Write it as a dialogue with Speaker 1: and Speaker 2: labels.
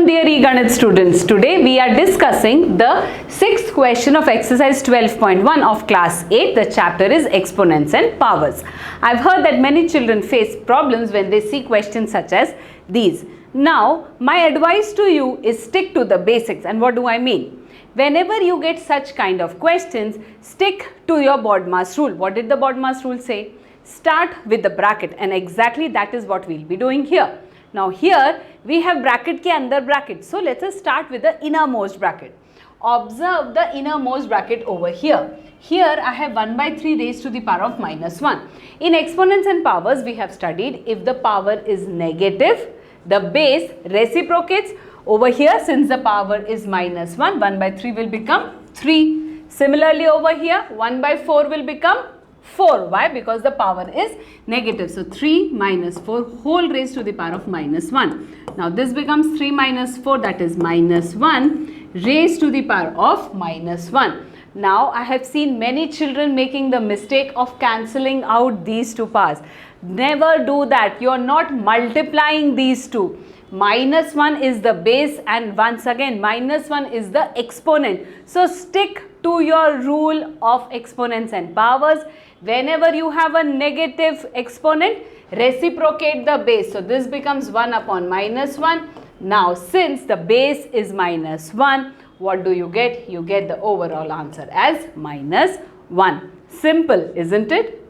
Speaker 1: dear Eganeet students. Today we are discussing the 6th question of exercise 12.1 of class 8. The chapter is exponents and powers. I've heard that many children face problems when they see questions such as these. Now my advice to you is stick to the basics. And what do I mean? Whenever you get such kind of questions, stick to your BODMAS rule. What did the BODMAS rule say? Start with the bracket, and exactly that is what we'll be doing here. Now here we have bracket ke andar bracket. So let us start with the innermost bracket. Observe the innermost bracket over here. Here I have 1 by 3 raised to the power of minus 1. In exponents and powers we have studied if the power is negative, the base reciprocates. Over here since the power is minus 1, 1 by 3 will become 3. Similarly over here 1 by 4 will become 4. Why? Because the power is negative. So 3 minus 4 whole raised to the power of minus 1. Now this becomes 3 minus 4, that is minus 1 raised to the power of minus 1. Now I have seen many children making the mistake of cancelling out these two powers. Never do that. You are not multiplying these two. Minus 1 is the base and once again minus 1 is the exponent. So stick to your rule of exponents and powers. Whenever you have a negative exponent, reciprocate the base. So this becomes 1 upon minus 1. Now since the base is minus 1, what do you get? You get the overall answer as minus 1. Simple, isn't it?